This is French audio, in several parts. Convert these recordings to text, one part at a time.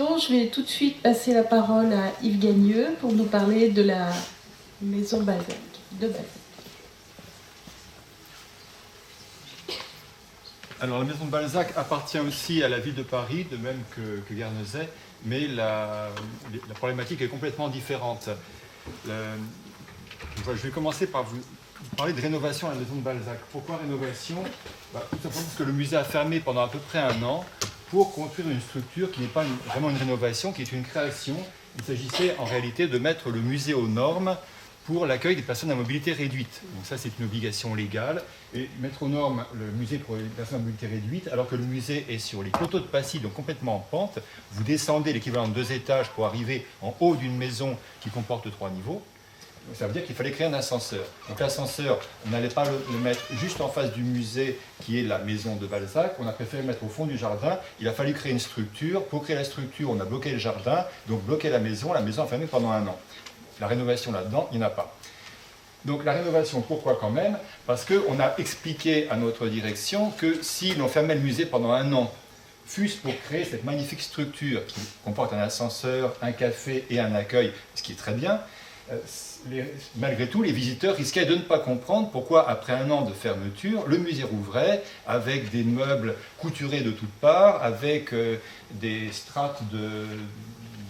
Donc, je vais tout de suite passer la parole à Yves Gagneux pour nous parler de la maison Balzac, de Balzac. Alors la maison de Balzac appartient aussi à la ville de Paris, de même que Guernesey, mais la problématique est complètement différente. Je vais commencer par vous parler de rénovation à la maison de Balzac. Pourquoi rénovation? Tout simplement parce que le musée a fermé pendant à peu près un an pour construire une structure qui n'est pas vraiment une rénovation, qui est une création. Il s'agissait en réalité de mettre le musée aux normes pour l'accueil des personnes à mobilité réduite. Donc ça, c'est une obligation légale. Et mettre aux normes le musée pour les personnes à mobilité réduite, alors que le musée est sur les coteaux de Passy, donc complètement en pente, vous descendez l'équivalent de 2 étages pour arriver en haut d'une maison qui comporte 3 niveaux. Donc ça veut dire qu'il fallait créer un ascenseur. Donc l'ascenseur, on n'allait pas le mettre juste en face du musée qui est la maison de Balzac, on a préféré le mettre au fond du jardin. Il a fallu créer une structure. Pour créer la structure, on a bloqué le jardin, donc bloqué la maison a fermé pendant un an. La rénovation là-dedans, il n'y en a pas. Donc la rénovation, pourquoi quand même? Parce qu'on a expliqué à notre direction que si l'on fermait le musée pendant un an, fût-ce pour créer cette magnifique structure qui comporte un ascenseur, un café et un accueil, ce qui est très bien, malgré tout, les visiteurs risquaient de ne pas comprendre pourquoi, après un an de fermeture, le musée rouvrait avec des meubles couturés de toutes parts, avec des strates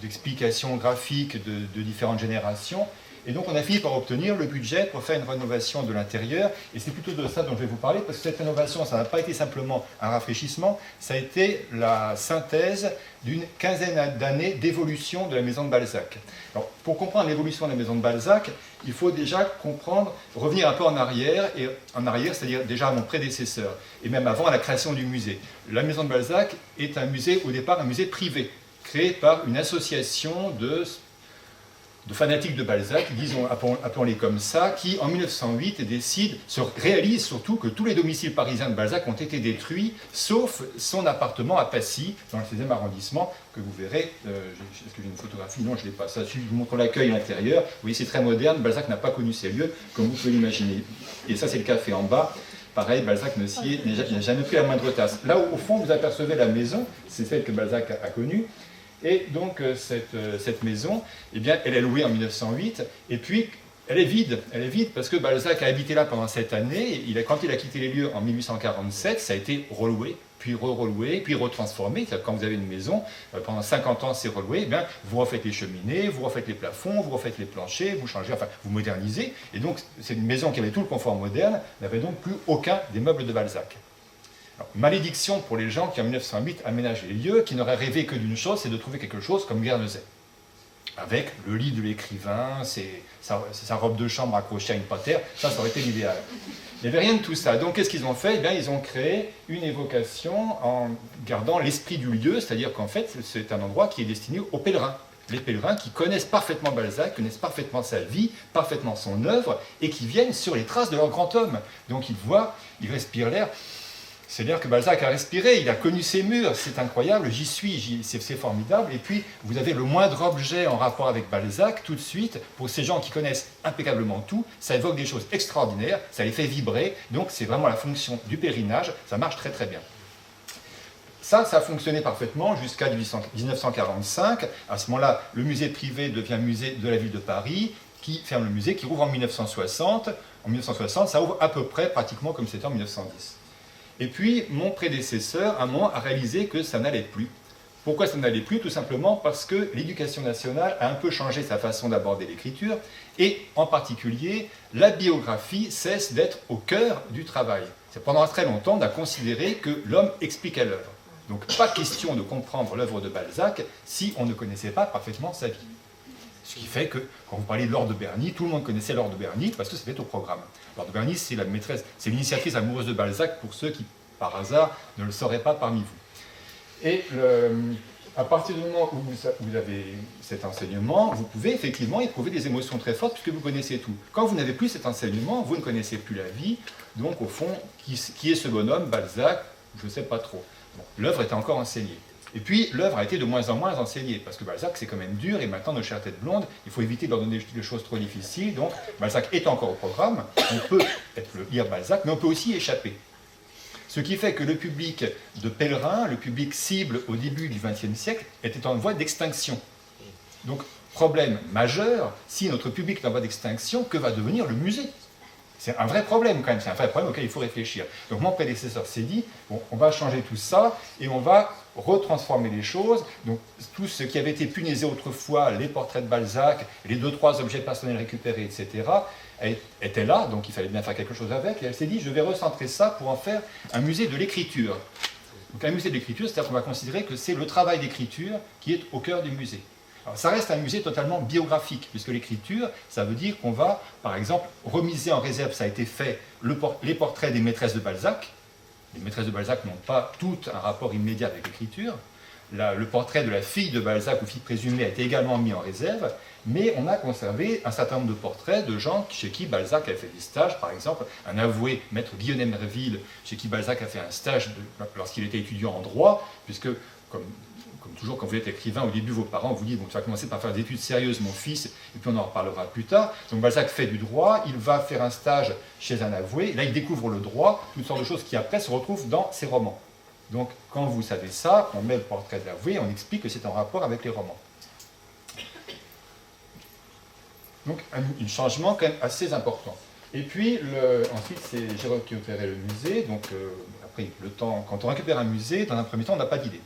d'explications graphiques de différentes générations. Et donc on a fini par obtenir le budget pour faire une rénovation de l'intérieur. Et c'est plutôt de ça dont je vais vous parler, parce que cette rénovation, ça n'a pas été simplement un rafraîchissement, ça a été la synthèse d'une quinzaine d'années d'évolution de la maison de Balzac. Alors, pour comprendre l'évolution de la maison de Balzac, il faut déjà revenir un peu en arrière, c'est-à-dire déjà à mon prédécesseur, et même avant à la création du musée. La maison de Balzac est un musée, au départ, un musée privé, créé par une association de fanatiques de Balzac, disons, appelons-les comme ça, qui en 1908 réalisent surtout que tous les domiciles parisiens de Balzac ont été détruits, sauf son appartement à Passy, dans le 16e arrondissement, que vous verrez. Est-ce que j'ai une photographie? Non, je ne l'ai pas. Ça, je vous montre l'accueil à l'intérieur. Vous voyez, c'est très moderne. Balzac n'a pas connu ces lieux, comme vous pouvez l'imaginer. Et ça, c'est le café en bas. Pareil, Balzac n'a jamais pris la moindre tasse. Là, au fond, vous apercevez la maison, c'est celle que Balzac a connue. Et donc cette maison, eh bien, elle est louée en 1908, et puis elle est vide parce que Balzac a habité là pendant 7 années, quand il a quitté les lieux en 1847, ça a été reloué, puis reloué, puis retransformé. Quand vous avez une maison, pendant 50 ans c'est reloué, eh bien, vous refaites les cheminées, vous refaites les plafonds, vous refaites les planchers, vous changez, enfin vous modernisez, et donc c'est une maison qui avait tout le confort moderne, n'avait donc plus aucun des meubles de Balzac. Alors, malédiction pour les gens qui en 1908 aménagent les lieux, qui n'auraient rêvé que d'une chose, c'est de trouver quelque chose comme Guernesey. Avec le lit de l'écrivain, sa robe de chambre accrochée à une patère, ça aurait été l'idéal. Il n'y avait rien de tout ça. Donc qu'est-ce qu'ils ont fait? Eh bien, ils ont créé une évocation en gardant l'esprit du lieu, c'est-à-dire qu'en fait, c'est un endroit qui est destiné aux pèlerins. Les pèlerins qui connaissent parfaitement Balzac, connaissent parfaitement sa vie, parfaitement son œuvre, et qui viennent sur les traces de leur grand homme. Donc ils voient, ils respirent l'air. C'est l'air que Balzac a respiré, il a connu ces murs, c'est incroyable, j'y suis, c'est formidable. Et puis, vous avez le moindre objet en rapport avec Balzac, tout de suite, pour ces gens qui connaissent impeccablement tout, ça évoque des choses extraordinaires, ça les fait vibrer, donc c'est vraiment la fonction du pèlerinage, ça marche très très bien. Ça a fonctionné parfaitement jusqu'à 1945. À ce moment-là, le musée privé devient musée de la ville de Paris, qui ferme le musée, qui rouvre en 1960. En 1960, ça ouvre à peu près pratiquement comme c'était en 1910. Et puis, mon prédécesseur, à un moment, a réalisé que ça n'allait plus. Pourquoi ça n'allait plus? Tout simplement parce que l'éducation nationale a un peu changé sa façon d'aborder l'écriture, et en particulier, la biographie cesse d'être au cœur du travail. Pendant très longtemps, on a considéré que l'homme expliquait l'œuvre. Donc, pas question de comprendre l'œuvre de Balzac si on ne connaissait pas parfaitement sa vie. Ce qui fait que, quand vous parlez de Laure de Berny, tout le monde connaissait Laure de Berny parce que c'était au programme. Laure de Berny, c'est la maîtresse, c'est l'initiatrice amoureuse de Balzac pour ceux qui, par hasard, ne le sauraient pas parmi vous. Et à partir du moment où vous avez cet enseignement, vous pouvez effectivement éprouver des émotions très fortes puisque vous connaissez tout. Quand vous n'avez plus cet enseignement, vous ne connaissez plus la vie. Donc, au fond, qui est ce bonhomme, Balzac? Je ne sais pas trop. Bon, l'œuvre était encore enseignée. Et puis, l'œuvre a été de moins en moins enseignée, parce que Balzac, c'est quand même dur, et maintenant, nos chères têtes blondes, il faut éviter de leur donner des choses trop difficiles, donc Balzac est encore au programme, on peut lire Balzac, mais on peut aussi y échapper. Ce qui fait que le public de pèlerins, le public cible au début du XXe siècle, était en voie d'extinction. Donc, problème majeur, si notre public est en voie d'extinction, que va devenir le musée? C'est un vrai problème quand même, c'est un vrai problème auquel il faut réfléchir. Donc mon prédécesseur s'est dit, bon, on va changer tout ça et on va retransformer les choses. Donc tout ce qui avait été punaisé autrefois, les portraits de Balzac, les 2-3 objets personnels récupérés, etc., était là, donc il fallait bien faire quelque chose avec. Et elle s'est dit, je vais recentrer ça pour en faire un musée de l'écriture. Donc un musée de l'écriture, c'est-à-dire qu'on va considérer que c'est le travail d'écriture qui est au cœur du musée. Alors, ça reste un musée totalement biographique, puisque l'écriture, ça veut dire qu'on va, par exemple, remiser en réserve, ça a été fait, les portraits des maîtresses de Balzac. Les maîtresses de Balzac n'ont pas toutes un rapport immédiat avec l'écriture. Le portrait de la fille de Balzac, ou fille présumée, a été également mis en réserve, mais on a conservé un certain nombre de portraits de gens chez qui Balzac a fait des stages, par exemple, un avoué, maître Guillaume Merville, chez qui Balzac a fait un stage lorsqu'il était étudiant en droit, puisque, comme toujours, quand vous êtes écrivain, au début, vos parents vous disent bon, tu vas commencer par faire des études sérieuses, mon fils, et puis on en reparlera plus tard. Donc Balzac fait du droit, il va faire un stage chez un avoué, et là il découvre le droit, toutes sortes de choses qui après se retrouvent dans ses romans. Donc quand vous savez ça, on met le portrait de l'avoué, on explique que c'est en rapport avec les romans. Donc un changement quand même assez important. Et puis ensuite c'est j'ai récupéré le musée, donc après le temps, quand on récupère un musée, dans un premier temps on n'a pas d'idée.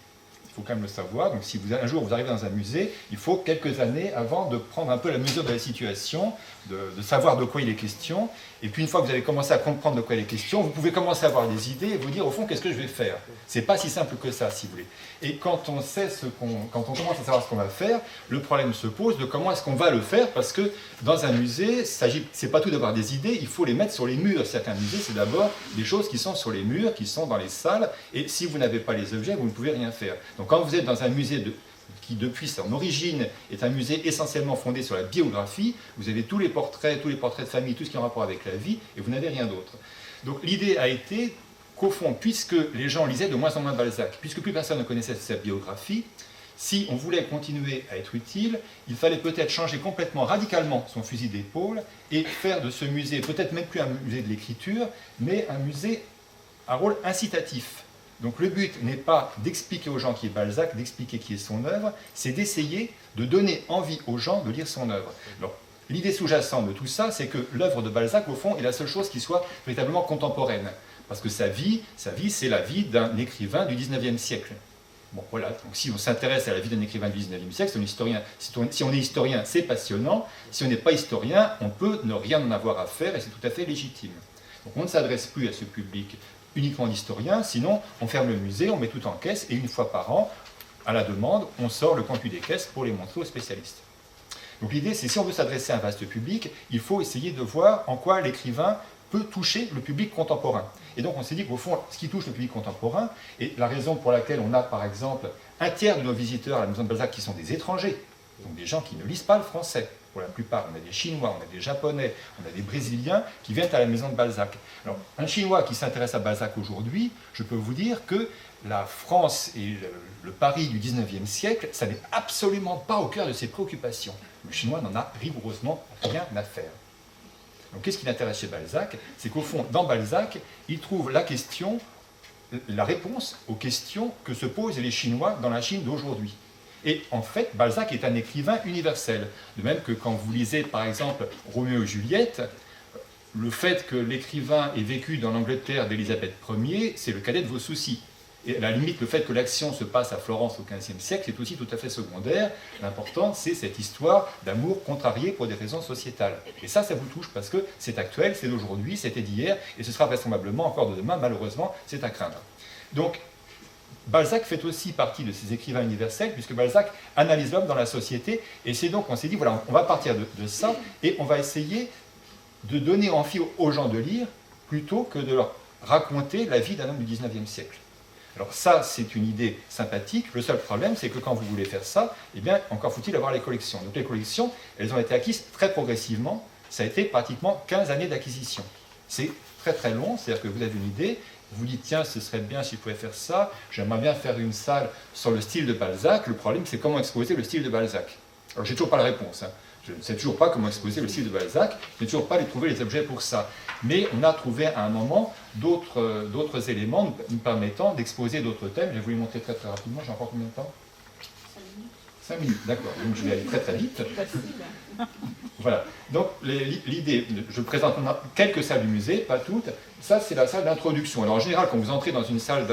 Il faut quand même le savoir. Donc si un jour vous arrivez dans un musée, il faut quelques années avant de prendre un peu la mesure de la situation, de savoir de quoi il est question. Et puis une fois que vous avez commencé à comprendre de quoi il est question, vous pouvez commencer à avoir des idées et vous dire au fond qu'est-ce que je vais faire. C'est pas si simple que ça, si vous voulez. Et quand on sait quand on commence à savoir ce qu'on va faire, le problème se pose de comment est-ce qu'on va le faire, parce que dans un musée, c'est pas tout d'avoir des idées, il faut les mettre sur les murs. Certains musées, c'est d'abord des choses qui sont sur les murs, qui sont dans les salles, et si vous n'avez pas les objets, vous ne pouvez rien faire. Donc quand vous êtes dans un musée qui depuis son origine est un musée essentiellement fondé sur la biographie, vous avez tous les portraits de famille, tout ce qui est en rapport avec la vie, et vous n'avez rien d'autre. Donc l'idée a été qu'au fond, puisque les gens lisaient de moins en moins Balzac, puisque plus personne ne connaissait sa biographie, si on voulait continuer à être utile, il fallait peut-être changer complètement, radicalement son fusil d'épaule et faire de ce musée, peut-être même plus un musée de l'écriture, mais un musée à rôle incitatif. Donc le but n'est pas d'expliquer aux gens qui est Balzac, d'expliquer qui est son œuvre, c'est d'essayer de donner envie aux gens de lire son œuvre. Alors, l'idée sous-jacente de tout ça, c'est que l'œuvre de Balzac, au fond, est la seule chose qui soit véritablement contemporaine. Parce que sa vie c'est la vie d'un écrivain du XIXe siècle. Bon, voilà, donc si on s'intéresse à la vie d'un écrivain du XIXe siècle, si on est historien, c'est passionnant. Si on n'est pas historien, on peut ne rien en avoir à faire et c'est tout à fait légitime. Donc on ne s'adresse plus à ce public uniquement d'historiens, sinon on ferme le musée, on met tout en caisse et une fois par an, à la demande, on sort le contenu des caisses pour les montrer aux spécialistes. Donc l'idée, c'est si on veut s'adresser à un vaste public, il faut essayer de voir en quoi l'écrivain peut toucher le public contemporain. Et donc on s'est dit qu'au fond, ce qui touche le public contemporain, et la raison pour laquelle on a par exemple un tiers de nos visiteurs à la maison de Balzac qui sont des étrangers, donc des gens qui ne lisent pas le français. Pour la plupart, on a des Chinois, on a des Japonais, on a des Brésiliens qui viennent à la maison de Balzac. Alors, un Chinois qui s'intéresse à Balzac aujourd'hui, je peux vous dire que la France et le Paris du XIXe siècle, ça n'est absolument pas au cœur de ses préoccupations. Le Chinois n'en a rigoureusement rien à faire. Donc, qu'est-ce qui l'intéresse chez Balzac? C'est qu'au fond, dans Balzac, il trouve la réponse aux questions que se posent les Chinois dans la Chine d'aujourd'hui. Et en fait, Balzac est un écrivain universel. De même que quand vous lisez, par exemple, Roméo et Juliette, le fait que l'écrivain ait vécu dans l'Angleterre d'Élisabeth Ier, c'est le cadet de vos soucis. Et à la limite, le fait que l'action se passe à Florence au XVe siècle, c'est aussi tout à fait secondaire. L'important, c'est cette histoire d'amour contrarié pour des raisons sociétales. Et ça vous touche parce que c'est actuel, c'est d'aujourd'hui, c'était d'hier, et ce sera vraisemblablement encore de demain, malheureusement, c'est à craindre. Donc, Balzac fait aussi partie de ces écrivains universels, puisque Balzac analyse l'homme dans la société, et c'est donc, on s'est dit, voilà, on va partir de ça, et on va essayer de donner envie aux gens de lire, plutôt que de leur raconter la vie d'un homme du XIXe siècle. Alors ça, c'est une idée sympathique. Le seul problème, c'est que quand vous voulez faire ça, eh bien, encore faut-il avoir les collections. Donc les collections, elles ont été acquises très progressivement. Ça a été pratiquement 15 années d'acquisition. C'est très très long, c'est-à-dire que vous avez une idée, vous dites, tiens, ce serait bien si je pouvais faire ça, j'aimerais bien faire une salle sur le style de Balzac. Le problème, c'est comment exposer le style de Balzac. Alors j'ai toujours pas la réponse. Je ne sais toujours pas comment exposer le style de Balzac, je n'ai toujours pas trouvé les objets pour ça. Mais on a trouvé à un moment d'autres éléments nous permettant d'exposer d'autres thèmes. Je vais vous les montrer très très rapidement. J'ai encore combien de temps? 5 minutes, d'accord. Donc je vais aller très très vite. Voilà. Donc l'idée, je présente quelques salles du musée, pas toutes. Ça, c'est la salle d'introduction. Alors en général, quand vous entrez dans une salle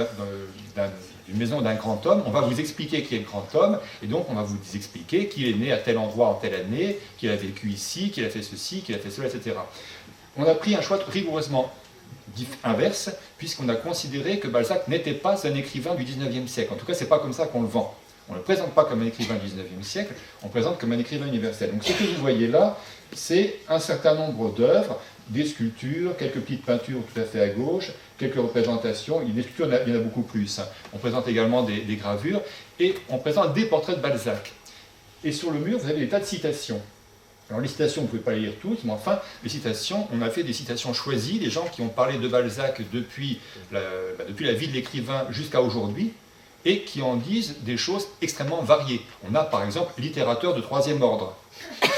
d'une maison d'un grand homme, on va vous expliquer qui est le grand homme, et donc on va vous expliquer qu'il est né à tel endroit en telle année, qu'il a vécu ici, qu'il a fait ceci, qu'il a fait cela, etc. On a pris un choix rigoureusement inverse, puisqu'on a considéré que Balzac n'était pas un écrivain du 19e siècle. En tout cas, ce n'est pas comme ça qu'on le vend. On ne le présente pas comme un écrivain du 19e siècle, on le présente comme un écrivain universel. Donc ce que vous voyez là, c'est un certain nombre d'œuvres, des sculptures, quelques petites peintures tout à fait à gauche, quelques représentations. Les sculptures, il y en a beaucoup plus. On présente également des gravures, et on présente des portraits de Balzac. Et sur le mur, vous avez des tas de citations. Alors les citations, vous ne pouvez pas les lire toutes, mais enfin, les citations, on a fait des citations choisies, des gens qui ont parlé de Balzac depuis la vie de l'écrivain jusqu'à aujourd'hui, et qui en disent des choses extrêmement variées. On a par exemple littérateur de troisième ordre.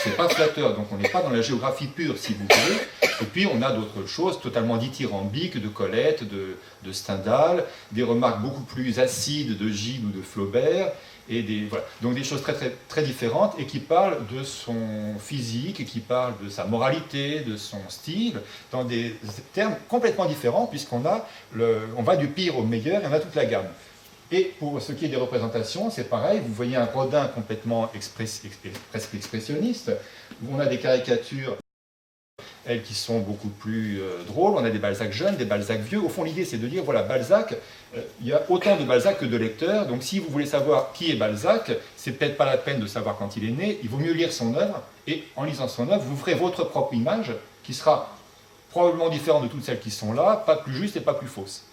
C'est pas flatteur, donc on n'est pas dans la géographie pure, si vous voulez. Et puis on a d'autres choses totalement dithyrambiques, de Colette, de Stendhal, des remarques beaucoup plus acides de Gide ou de Flaubert, et voilà. Donc des choses très, très, très différentes, et qui parlent de son physique, et qui parlent de sa moralité, de son style, dans des termes complètement différents, puisqu'on on va du pire au meilleur, et on a toute la gamme. Et pour ce qui est des représentations, c'est pareil, vous voyez un Rodin complètement presque expressionniste, où on a des caricatures, elles qui sont beaucoup plus drôles, on a des Balzac jeunes, des Balzac vieux. Au fond, l'idée c'est de dire, voilà, Balzac, il y a autant de Balzac que de lecteurs, donc si vous voulez savoir qui est Balzac, c'est peut-être pas la peine de savoir quand il est né, il vaut mieux lire son œuvre, et en lisant son œuvre, vous ferez votre propre image, qui sera probablement différente de toutes celles qui sont là, pas plus juste et pas plus fausse.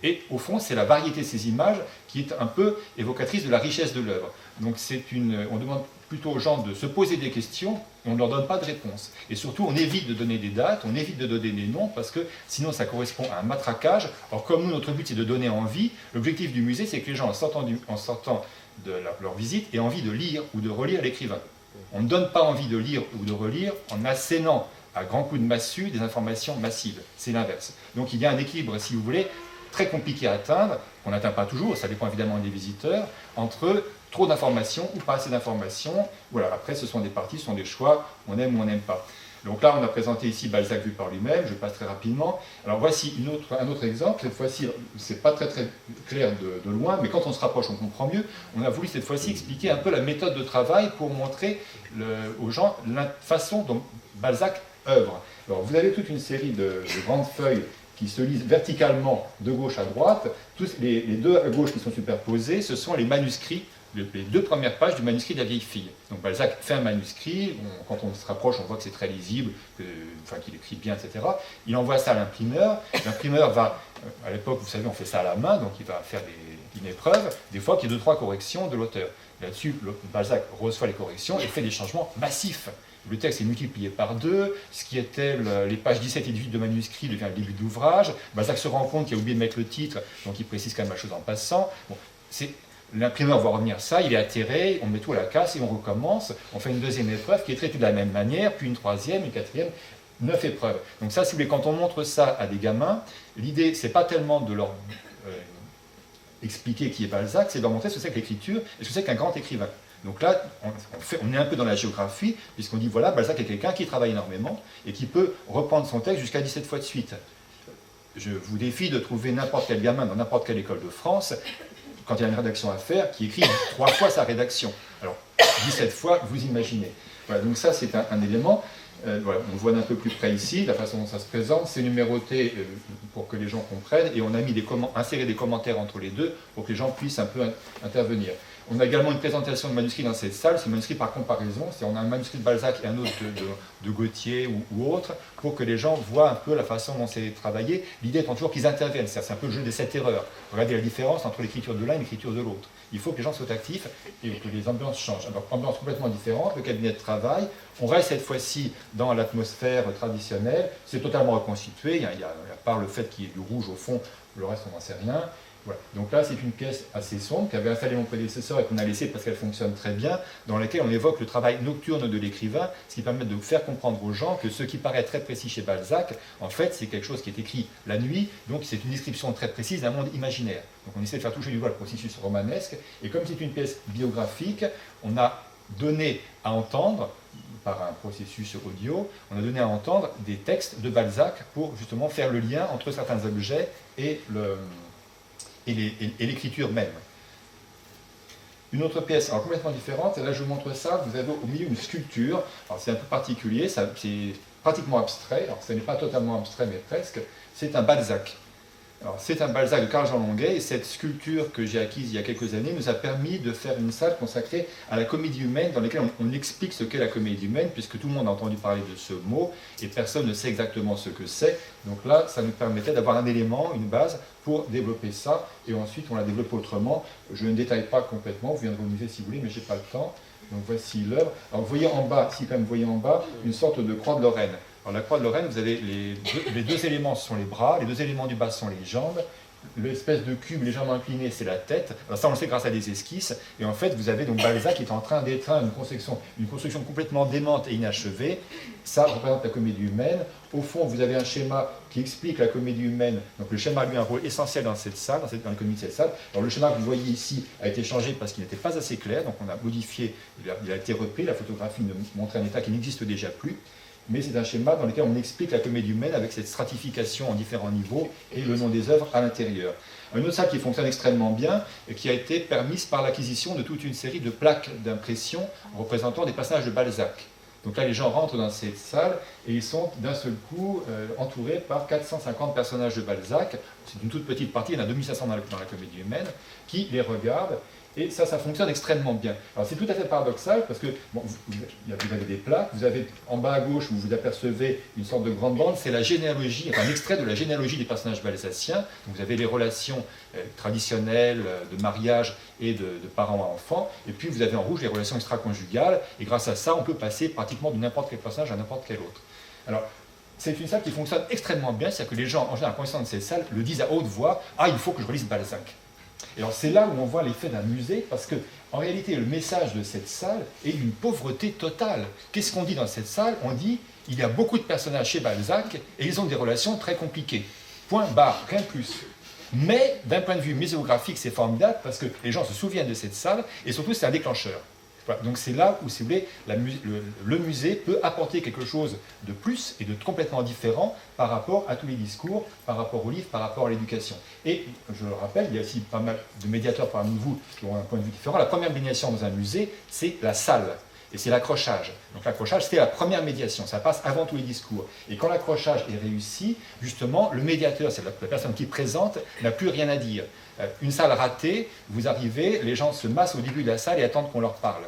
Et au fond, c'est la variété de ces images qui est un peu évocatrice de la richesse de l'œuvre. Donc on demande plutôt aux gens de se poser des questions, et on ne leur donne pas de réponse. Et surtout, on évite de donner des dates, on évite de donner des noms, parce que sinon ça correspond à un matraquage. Alors comme nous, notre but c'est de donner envie, l'objectif du musée c'est que les gens, en sortant de leur visite, aient envie de lire ou de relire l'écrivain. On ne donne pas envie de lire ou de relire en assénant à grands coups de massue des informations massives. C'est l'inverse. Donc il y a un équilibre, si vous voulez, très compliqué à atteindre, qu'on n'atteint pas toujours, ça dépend évidemment des visiteurs, entre trop d'informations ou pas assez d'informations. Voilà, après ce sont des parties, ce sont des choix, on aime ou on n'aime pas. Donc là on a présenté ici Balzac vu par lui-même, je passe très rapidement. Alors voici un autre exemple, cette fois-ci c'est pas très très clair de loin, mais quand on se rapproche on comprend mieux. On a voulu cette fois-ci expliquer un peu la méthode de travail pour montrer aux gens la façon dont Balzac œuvre. Alors vous avez toute une série de grandes feuilles qui se lisent verticalement de gauche à droite. Les deux à gauche qui sont superposés, ce sont les manuscrits, les deux premières pages du manuscrit de la vieille fille. Donc Balzac fait un manuscrit, quand on se rapproche, on voit que c'est très lisible, qu'il écrit bien, etc. Il envoie ça à l'imprimeur. L'imprimeur va, à l'époque, vous savez, on fait ça à la main, donc il va faire une épreuve, des fois qu'il y a 2-3 corrections de l'auteur. Là-dessus, Balzac reçoit les corrections et fait des changements massifs. Le texte est multiplié par 2, ce qui était les pages 17 et 18 de manuscrit devient le début de l'ouvrage. Balzac se rend compte qu'il a oublié de mettre le titre, donc il précise quand même la chose en passant. Bon, l'imprimeur voit revenir ça, il est atterré, on met tout à la casse et on recommence. On fait une deuxième épreuve qui est traitée de la même manière, puis une troisième, une quatrième, 9 épreuves. Donc ça, si vous voulez, quand on montre ça à des gamins, l'idée, c'est pas tellement de leur expliquer qui est Balzac, c'est de leur montrer ce que c'est que l'écriture et ce que c'est qu'un grand écrivain. Donc là, on est un peu dans la géographie, puisqu'on dit, voilà, Balzac est quelqu'un qui travaille énormément et qui peut reprendre son texte jusqu'à 17 fois de suite. Je vous défie de trouver n'importe quel gamin dans n'importe quelle école de France, quand il y a une rédaction à faire, qui écrit 3 fois sa rédaction. Alors, 17 fois, vous imaginez. Voilà, donc ça, c'est un élément. Voilà, on le voit d'un peu plus près ici, la façon dont ça se présente, c'est numéroté pour que les gens comprennent, et on a inséré des commentaires entre les deux pour que les gens puissent un peu intervenir. On a également une présentation de manuscrits dans cette salle, c'est un manuscrit par comparaison, on a un manuscrit de Balzac et un autre de Gautier ou autre, pour que les gens voient un peu la façon dont c'est travaillé. L'idée étant toujours qu'ils interviennent, c'est un peu le jeu des 7 erreurs. Regardez la différence entre l'écriture de l'un et l'écriture de l'autre. Il faut que les gens soient actifs et que les ambiances changent. Alors, ambiance complètement différente, le cabinet de travail, on reste cette fois-ci dans l'atmosphère traditionnelle, c'est totalement reconstitué, il y a par le fait qu'il y ait du rouge au fond, le reste on n'en sait rien. Voilà. Donc là, c'est une pièce assez sombre qu'avait installé mon prédécesseur et qu'on a laissée parce qu'elle fonctionne très bien, dans laquelle on évoque le travail nocturne de l'écrivain, ce qui permet de faire comprendre aux gens que ce qui paraît très précis chez Balzac, en fait, c'est quelque chose qui est écrit la nuit, donc c'est une description très précise d'un monde imaginaire. Donc on essaie de faire toucher du doigt le processus romanesque, et comme c'est une pièce biographique, on a donné à entendre, par un processus audio, on a donné à entendre des textes de Balzac pour justement faire le lien entre certains objets et l'écriture même. Une autre pièce, alors complètement différente, et là je vous montre ça, vous avez au milieu une sculpture, alors c'est un peu particulier, c'est pratiquement abstrait, alors ce n'est pas totalement abstrait mais presque, c'est un Balzac. Alors, c'est un Balzac de Carl-Jean Longuet, et cette sculpture que j'ai acquise il y a quelques années nous a permis de faire une salle consacrée à la comédie humaine, dans laquelle on explique ce qu'est la comédie humaine, puisque tout le monde a entendu parler de ce mot, et personne ne sait exactement ce que c'est. Donc là, ça nous permettait d'avoir un élément, une base, pour développer ça, et ensuite on l'a développé autrement. Je ne détaille pas complètement, vous viendrez au musée si vous voulez, mais je n'ai pas le temps. Donc voici l'œuvre. Alors vous voyez en bas, si quand même vous voyez en bas, une sorte de croix de Lorraine. Alors la croix de Lorraine, vous avez les deux éléments, ce sont les bras, les deux éléments du bas sont les jambes, l'espèce de cube légèrement incliné, c'est la tête. Alors ça, on le sait grâce à des esquisses. Et en fait, vous avez donc Balzac qui est en train d'étreindre une construction complètement démente et inachevée. Ça représente la comédie humaine. Au fond, vous avez un schéma qui explique la comédie humaine. Donc le schéma a eu un rôle essentiel dans cette salle, dans l'économie de cette salle. Alors le schéma que vous voyez ici a été changé parce qu'il n'était pas assez clair, donc on a modifié, il a été repris. La photographie montre un état qui n'existe déjà plus. Mais c'est un schéma dans lequel on explique la comédie humaine avec cette stratification en différents niveaux et le nom des œuvres à l'intérieur. Une autre salle qui fonctionne extrêmement bien et qui a été permise par l'acquisition de toute une série de plaques d'impression représentant des personnages de Balzac. Donc là, les gens rentrent dans cette salle et ils sont d'un seul coup entourés par 450 personnages de Balzac. C'est une toute petite partie, il y en a 2500 dans la comédie humaine, qui les regardent. Et ça fonctionne extrêmement bien. Alors c'est tout à fait paradoxal parce que bon, vous avez des plaques, vous avez en bas à gauche où vous apercevez une sorte de grande bande, c'est la généalogie, enfin un extrait de la généalogie des personnages balsaciens. Donc vous avez les relations traditionnelles de mariage et de parents à enfants, et puis vous avez en rouge les relations extra-conjugales, et grâce à ça on peut passer pratiquement de n'importe quel personnage à n'importe quel autre. Alors c'est une salle qui fonctionne extrêmement bien, c'est-à-dire que les gens en général quand ils sont dans cette salle le disent à haute voix, ah il faut que je relise Balzac. Et alors c'est là où on voit l'effet d'un musée, parce que en réalité le message de cette salle est d'une pauvreté totale. Qu'est-ce qu'on dit dans cette salle? On dit il y a beaucoup de personnages chez Balzac et ils ont des relations très compliquées. Point barre, rien de plus. Mais d'un point de vue muséographique, c'est formidable parce que les gens se souviennent de cette salle et surtout c'est un déclencheur. Voilà, donc c'est là où, si vous voulez, le musée peut apporter quelque chose de plus et de complètement différent par rapport à tous les discours, par rapport aux livres, par rapport à l'éducation. Et je le rappelle, il y a aussi pas mal de médiateurs parmi vous qui ont un point de vue différent. La première médiation dans un musée, c'est la salle. Et c'est l'accrochage. Donc l'accrochage, c'est la première médiation, ça passe avant tous les discours. Et quand l'accrochage est réussi, justement, le médiateur, c'est la personne qui présente, n'a plus rien à dire. Une salle ratée, vous arrivez, les gens se massent au début de la salle et attendent qu'on leur parle.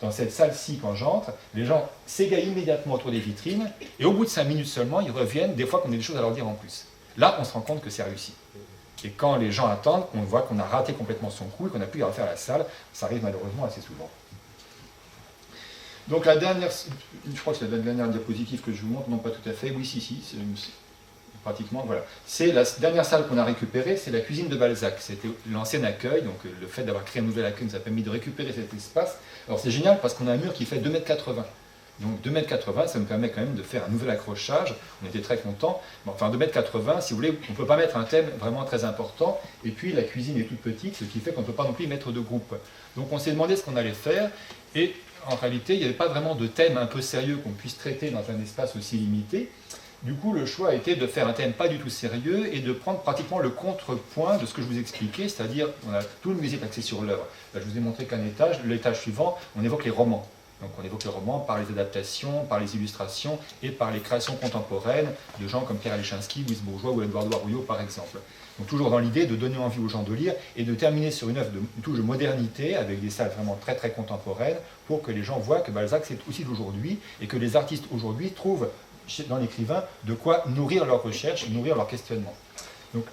Dans cette salle-ci, quand j'entre, les gens s'égaillent immédiatement autour des vitrines, et au bout de 5 minutes seulement, ils reviennent, des fois qu'on a des choses à leur dire en plus. Là, on se rend compte que c'est réussi. Et quand les gens attendent, on voit qu'on a raté complètement son coup et qu'on n'a plus à refaire la salle, ça arrive malheureusement assez souvent. Donc la dernière, je crois que c'est la dernière diapositive que je vous montre, non pas tout à fait, oui si, pratiquement, voilà. C'est la dernière salle qu'on a récupérée, c'est la cuisine de Balzac. C'était l'ancien accueil, donc le fait d'avoir créé un nouvel accueil nous a permis de récupérer cet espace. Alors c'est génial parce qu'on a un mur qui fait 2,80 m. Donc 2,80 m, ça nous permet quand même de faire un nouvel accrochage, on était très contents. Bon, enfin 2,80 m, si vous voulez, on ne peut pas mettre un thème vraiment très important, et puis la cuisine est toute petite, ce qui fait qu'on ne peut pas non plus mettre de groupe. Donc on s'est demandé ce qu'on allait faire, et en réalité, il n'y avait pas vraiment de thème un peu sérieux qu'on puisse traiter dans un espace aussi limité. Du coup, le choix a été de faire un thème pas du tout sérieux et de prendre pratiquement le contrepoint de ce que je vous expliquais, c'est-à-dire, on a tout le musée axé sur l'œuvre. Là, je vous ai montré qu'un étage, l'étage suivant, on évoque les romans. Donc on évoque les romans par les adaptations, par les illustrations et par les créations contemporaines de gens comme Pierre Alechinsky, Louise Bourgeois ou Édouard Rouillot par exemple. Donc toujours dans l'idée de donner envie aux gens de lire et de terminer sur une œuvre de touche de modernité avec des salles vraiment très très contemporaines pour que les gens voient que Balzac c'est aussi d'aujourd'hui et que les artistes aujourd'hui trouvent dans l'écrivain de quoi nourrir leur recherche, nourrir leur questionnement. Donc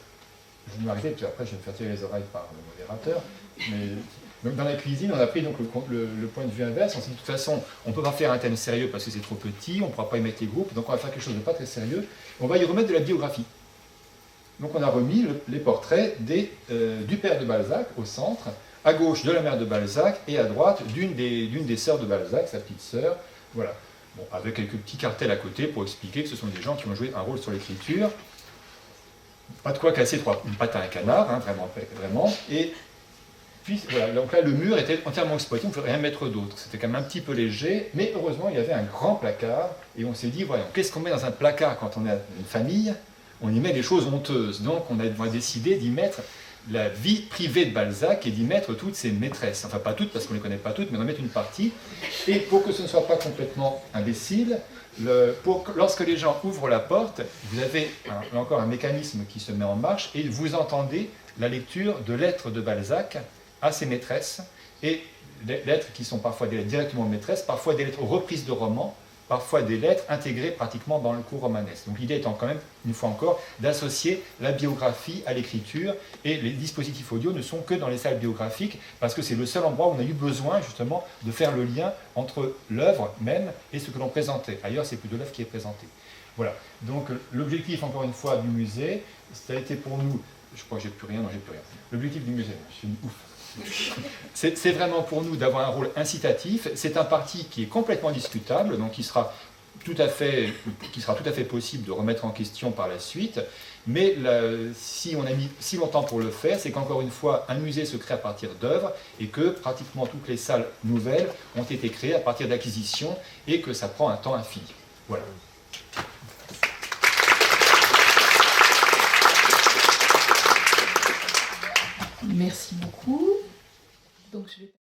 je vais m'arrêter puis après je vais me faire tirer les oreilles par le modérateur. Donc dans la cuisine, on a pris donc le point de vue inverse. On s'est dit de toute façon, on ne peut pas faire un thème sérieux parce que c'est trop petit, on ne pourra pas y mettre les groupes, donc on va faire quelque chose de pas très sérieux. On va y remettre de la biographie. Donc on a remis les portraits du père de Balzac au centre, à gauche de la mère de Balzac et à droite d'une des sœurs de Balzac, sa petite sœur. Voilà. Bon, avec quelques petits cartels à côté pour expliquer que ce sont des gens qui ont joué un rôle sur l'écriture. Pas de quoi casser une patte à un canard, hein, vraiment. Et puis voilà, donc là le mur était entièrement exploité, on ne pouvait rien mettre d'autre. C'était quand même un petit peu léger, mais heureusement il y avait un grand placard. Et on s'est dit, voyons, qu'est-ce qu'on met dans un placard quand on a une famille? On y met des choses honteuses. Donc on a décidé d'y mettre la vie privée de Balzac et d'y mettre toutes ses maîtresses. Enfin pas toutes parce qu'on ne les connaît pas toutes, mais d'en mettre une partie. Et pour que ce ne soit pas complètement imbécile, lorsque les gens ouvrent la porte, vous avez encore un mécanisme qui se met en marche et vous entendez la lecture de lettres de Balzac à ses maîtresses, et des lettres qui sont parfois des lettres directement aux maîtresses, parfois des lettres reprises de romans, parfois des lettres intégrées pratiquement dans le cours romanesque. Donc l'idée étant quand même, une fois encore, d'associer la biographie à l'écriture, et les dispositifs audio ne sont que dans les salles biographiques, parce que c'est le seul endroit où on a eu besoin justement de faire le lien entre l'œuvre même et ce que l'on présentait. Ailleurs, c'est plutôt l'œuvre qui est présentée. Voilà. Donc l'objectif, encore une fois, du musée, ça a été pour nous, je crois que j'ai plus rien, non j'ai plus rien. L'objectif du musée, je suis ouf. C'est vraiment pour nous d'avoir un rôle incitatif. C'est un parti qui est complètement discutable, donc qui sera tout à fait possible de remettre en question par la suite. Mais si on a mis si longtemps pour le faire, c'est qu'encore une fois, un musée se crée à partir d'œuvres et que pratiquement toutes les salles nouvelles ont été créées à partir d'acquisitions et que ça prend un temps infini. Voilà. Merci beaucoup. Donc, je vais...